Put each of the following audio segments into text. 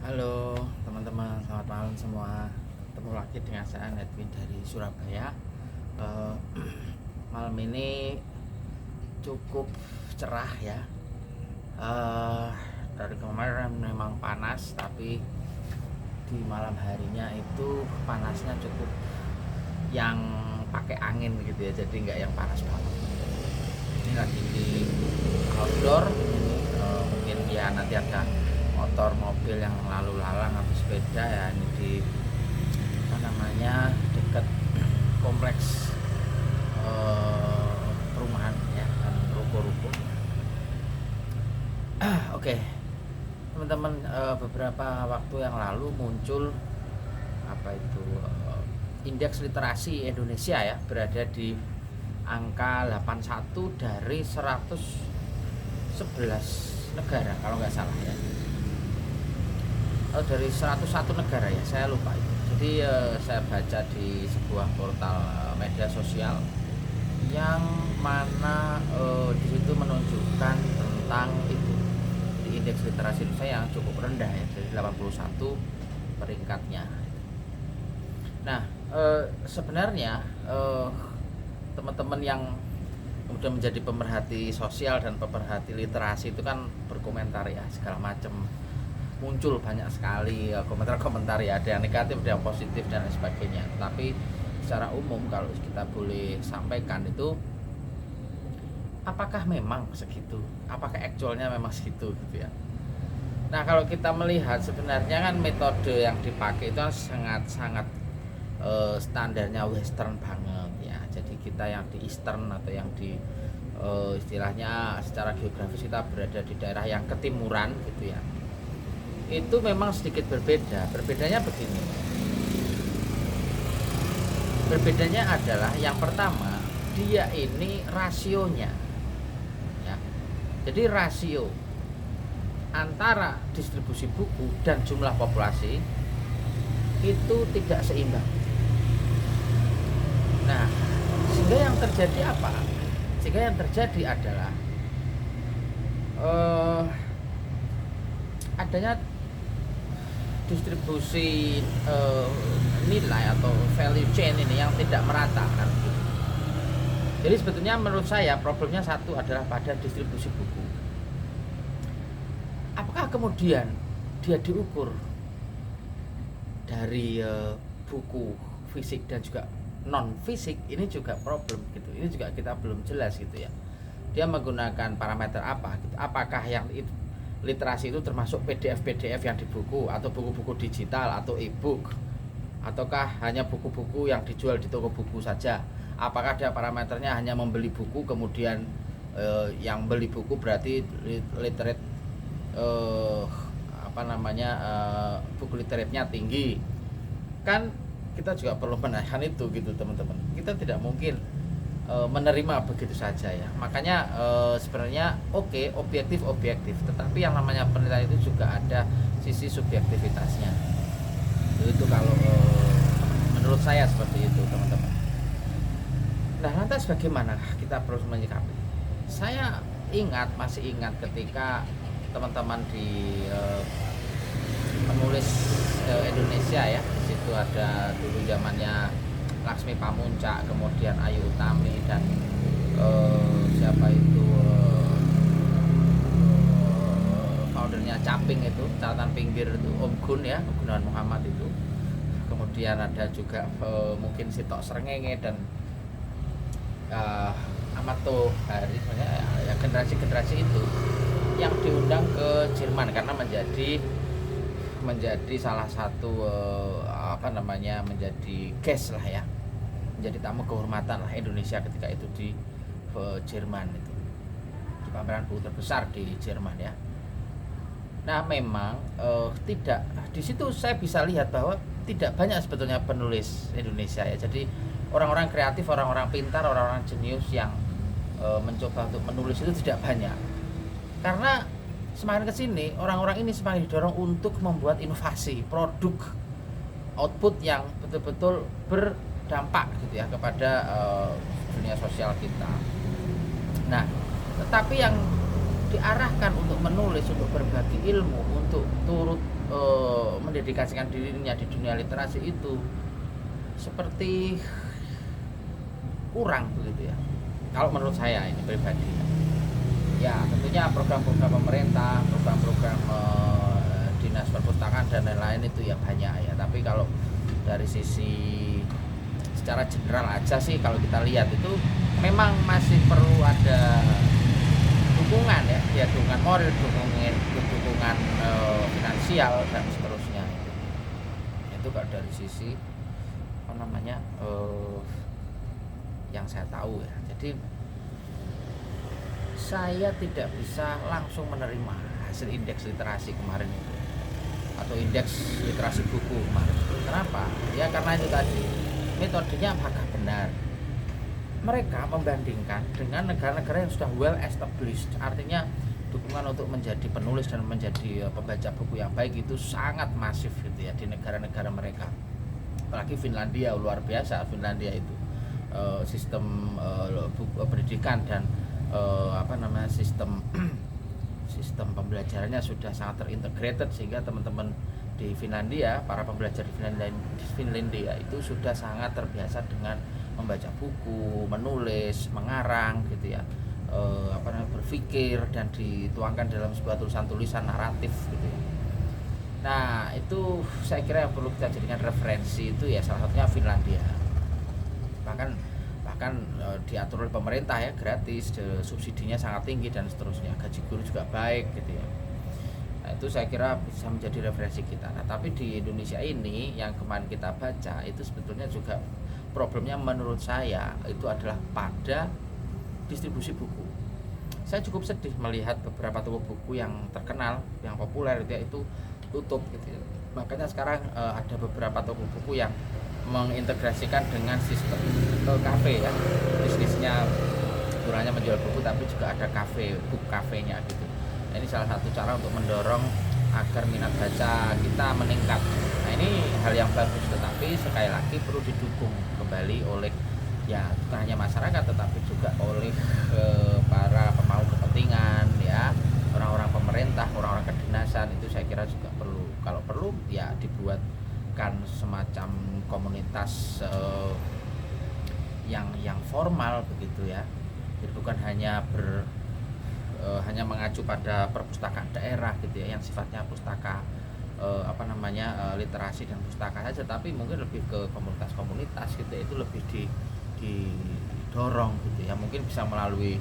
Halo teman-teman, selamat malam semua. Ketemu lagi dengan saya Edwin dari Surabaya. Eh, Malam ini cukup cerah ya. Eh, dari kemarin memang panas, tapi di malam harinya itu panasnya cukup yang pakai angin gitu ya, jadi nggak yang panas banget. Ini lagi di outdoor. Mungkin ya nanti ada motor mobil yang lalu lalang atau sepeda ya, ini di dekat kompleks perumahan ya, dan ruko-ruko. Oke, teman-teman, beberapa waktu yang lalu muncul indeks literasi Indonesia ya, berada di angka 81 dari 111 negara kalau nggak salah ya, dari 101 negara ya, saya lupa itu. Jadi saya baca di sebuah portal media sosial yang mana di situ menunjukkan tentang itu, di indeks literasi Indonesia yang cukup rendah ya, dari 81 peringkatnya. Nah, sebenarnya teman-teman yang kemudian menjadi pemerhati sosial dan pemerhati literasi itu kan berkomentar ya, segala macam, muncul banyak sekali komentar-komentar ya, ada yang negatif, ada yang positif dan lain sebagainya. Tapi secara umum kalau kita boleh sampaikan itu, apakah memang segitu? Apakah actualnya memang segitu gitu ya? Nah, kalau kita melihat sebenarnya kan metode yang dipakai itu sangat-sangat standarnya western banget ya. Jadi kita yang di eastern atau yang di istilahnya secara geografis kita berada di daerah yang ketimuran gitu ya, itu memang sedikit berbeda. Berbedanya begini, berbedanya adalah yang pertama, dia ini rasionya ya. Jadi rasio antara distribusi buku dan jumlah populasi itu tidak seimbang. Nah, sehingga yang terjadi apa? Sehingga yang terjadi adalah adanya distribusi nilai atau value chain ini yang tidak merata kan. Jadi sebetulnya menurut saya problemnya satu adalah pada distribusi buku. Apakah kemudian dia diukur dari buku fisik dan juga non fisik, ini juga problem gitu. Ini juga kita belum jelas gitu ya. Dia menggunakan parameter apa gitu. Apakah yang literasi itu termasuk PDF yang di buku, atau buku-buku digital atau e-book, ataukah hanya buku-buku yang dijual di toko buku saja? Apakah dia parameternya hanya membeli buku, kemudian yang beli buku berarti literate, buku literatnya tinggi? Kan kita juga perlu menanyakan itu gitu teman-teman. Kita tidak mungkin menerima begitu saja ya. Makanya sebenarnya objektif, tetapi yang namanya penilaian itu juga ada sisi subjektivitasnya. Itu kalau menurut saya seperti itu teman-teman. Nah, lantas bagaimana kita perlu menyikapi? Saya masih ingat ketika teman-teman di penulis Indonesia ya, di situ ada dulu zamannya Laksmi Pamuncak, kemudian Ayu Utami, dan siapa itu foundernya Caping itu, catatan pinggir itu, Om Gun ya, Gunawan Muhammad itu. Kemudian ada juga mungkin Sitok Srengenge dan Ahmad Tohari, ya generasi-generasi itu yang diundang ke Jerman karena menjadi salah satu menjadi guest lah ya, menjadi tamu kehormatan lah Indonesia ketika itu di Jerman itu, di pameran buku terbesar di Jerman ya. Nah, memang tidak, di situ saya bisa lihat bahwa tidak banyak sebetulnya penulis Indonesia ya. Jadi orang-orang kreatif, orang-orang pintar, orang-orang jenius yang mencoba untuk menulis itu tidak banyak. Karena semakin kesini orang-orang ini semakin didorong untuk membuat inovasi, produk, output yang betul-betul berdampak gitu ya kepada dunia sosial kita. Nah, tetapi yang diarahkan untuk menulis, untuk berbagi ilmu, untuk turut mendedikasikan dirinya di dunia literasi itu seperti kurang begitu ya. Kalau menurut saya ini pribadi. Ya, tentunya program-program pemerintah, program-program dinas perpustakaan dan lain-lain itu ya banyak ya. Tapi kalau dari sisi secara general aja sih kalau kita lihat itu memang masih perlu ada dukungan ya dukungan moral, dukungan finansial dan seterusnya. Itu kalau dari sisi apa namanya yang saya tahu ya. Jadi saya tidak bisa langsung menerima hasil indeks literasi kemarin itu atau indeks literasi buku kemarin. Kenapa? Ya karena itu tadi metodenya apakah benar. Mereka membandingkan dengan negara-negara yang sudah well established, artinya dukungan untuk menjadi penulis dan menjadi pembaca buku yang baik itu sangat masif gitu ya di negara-negara mereka. Apalagi Finlandia, luar biasa Finlandia itu sistem pendidikan dan sistem pembelajarannya sudah sangat terintegrated sehingga teman-teman di Finlandia, para pembelajar di Finlandia itu sudah sangat terbiasa dengan membaca buku, menulis, mengarang gitu ya, berpikir dan dituangkan dalam sebuah tulisan naratif gitu ya. Nah itu saya kira yang perlu kita jadikan referensi itu ya salah satunya Finlandia. Bahkan diatur oleh pemerintah ya gratis, subsidinya sangat tinggi dan seterusnya, gaji guru juga baik gitu ya. Nah itu saya kira bisa menjadi referensi kita. Nah tapi di Indonesia ini yang kemarin kita baca itu sebetulnya juga problemnya menurut saya itu adalah pada distribusi buku. Saya cukup sedih melihat beberapa toko buku yang terkenal, yang populer itu tutup gitu ya. Makanya sekarang ada beberapa toko buku yang mengintegrasikan dengan sistem kafe ya, bisnisnya bukan hanya menjual buku tapi juga ada kafe, book kafenya gitu. Nah, ini salah satu cara untuk mendorong agar minat baca kita meningkat. Nah ini hal yang bagus, tetapi sekali lagi perlu didukung kembali oleh ya bukan hanya masyarakat tetapi juga oleh para pemangku kepentingan ya, orang-orang pemerintah, orang-orang kedinasan. Itu saya kira juga perlu, kalau perlu ya dibuatkan semacam komunitas yang formal begitu ya. Jadi bukan hanya hanya mengacu pada perpustakaan daerah gitu ya yang sifatnya pustaka literasi dan pustaka saja, tapi mungkin lebih ke komunitas-komunitas gitu ya, itu lebih didorong gitu ya, mungkin bisa melalui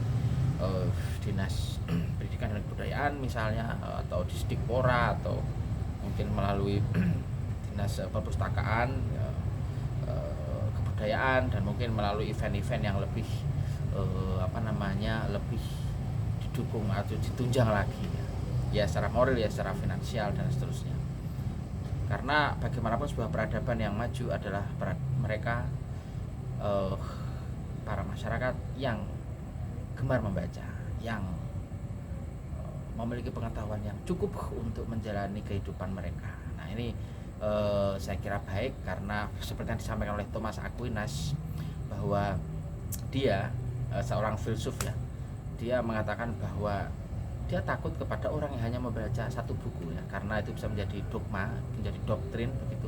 dinas pendidikan dan kebudayaan misalnya, atau Disdikpora, atau mungkin melalui dinas perpustakaan kebudayaan, dan mungkin melalui event-event yang lebih lebih didukung atau ditunjang lagi ya secara moral ya secara finansial dan seterusnya. Karena bagaimanapun sebuah peradaban yang maju adalah mereka para masyarakat yang gemar membaca, yang memiliki pengetahuan yang cukup untuk menjalani kehidupan mereka. Nah ini saya kira baik, karena seperti yang disampaikan oleh Thomas Aquinas bahwa dia seorang filsuf ya, dia mengatakan bahwa dia takut kepada orang yang hanya membaca satu buku ya, karena itu bisa menjadi dogma, menjadi doktrin begitu,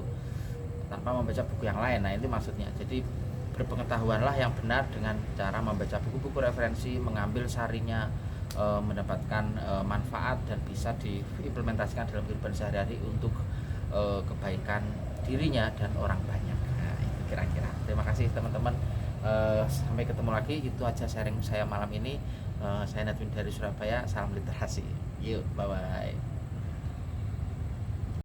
tanpa membaca buku yang lain. Nah itu maksudnya. Jadi berpengetahuanlah yang benar dengan cara membaca buku-buku referensi, mengambil sarinya, mendapatkan manfaat dan bisa diimplementasikan dalam kehidupan sehari-hari untuk kebaikan dirinya dan orang banyak. Nah itu kira-kira. Terima kasih teman-teman. Sampai ketemu lagi. Itu aja sharing saya malam ini. Saya Nadwin dari Surabaya. Salam literasi. Yuk, bye bye.